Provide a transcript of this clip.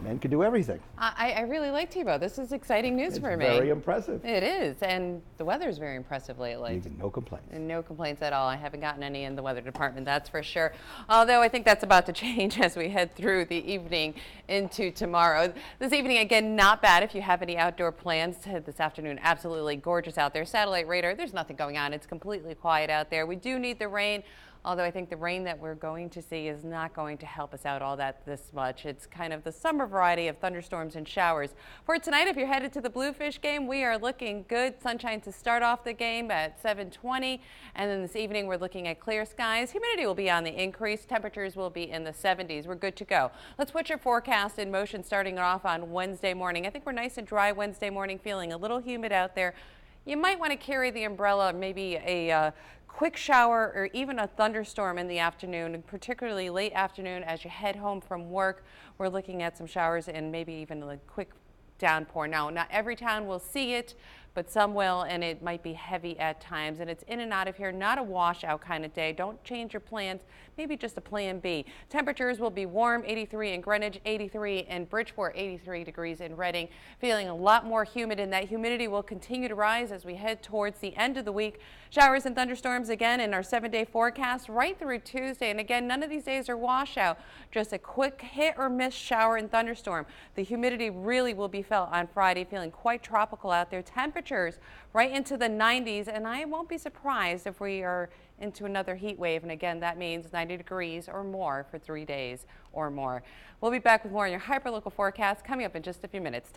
Men can do everything. I really like Tebow. This is exciting news for me. Very impressive. It is, and the weather is very impressive lately. No complaints. And no complaints at all. I haven't gotten any in the weather department, that's for sure. Although I think that's about to change as we head through the evening into tomorrow. This evening, again, not bad if you have any outdoor plans. This afternoon, absolutely gorgeous out there. Satellite radar, there's nothing going on. It's completely quiet out there. We do need the rain. Although I think the rain that we're going to see is not going to help us out all this much. It's kind of the summer variety of thunderstorms and showers. For tonight, if you're headed to the Bluefish game, we are looking good. Sunshine to start off the game at 7:20. And then this evening, we're looking at clear skies. Humidity will be on the increase. Temperatures will be in the 70s. We're good to go. Let's put your forecast in motion starting off on Wednesday morning. I think we're nice and dry Wednesday morning, feeling a little humid out there. You might want to carry the umbrella, maybe a quick shower or even a thunderstorm in the afternoon, particularly late afternoon as you head home from work. We're looking at some showers and maybe even a quick downpour. Now, not every town will see it, but some will, and it might be heavy at times. And it's in and out of here, not a washout kind of day. Don't change your plans, maybe just a plan B. Temperatures will be warm, 83 in Greenwich, 83 in Bridgeport, 83 degrees in Reading. Feeling a lot more humid, and that humidity will continue to rise as we head towards the end of the week. Showers and thunderstorms again in our 7-day forecast right through Tuesday. And again, none of these days are washout, just a quick hit or miss shower and thunderstorm. The humidity really will be felt on Friday, feeling quite tropical out there. Temperatures right into the 90s, and I won't be surprised if we are into another heat wave. And again, that means 90 degrees or more for 3 days or more. We'll be back with more on your hyperlocal forecast coming up in just a few minutes.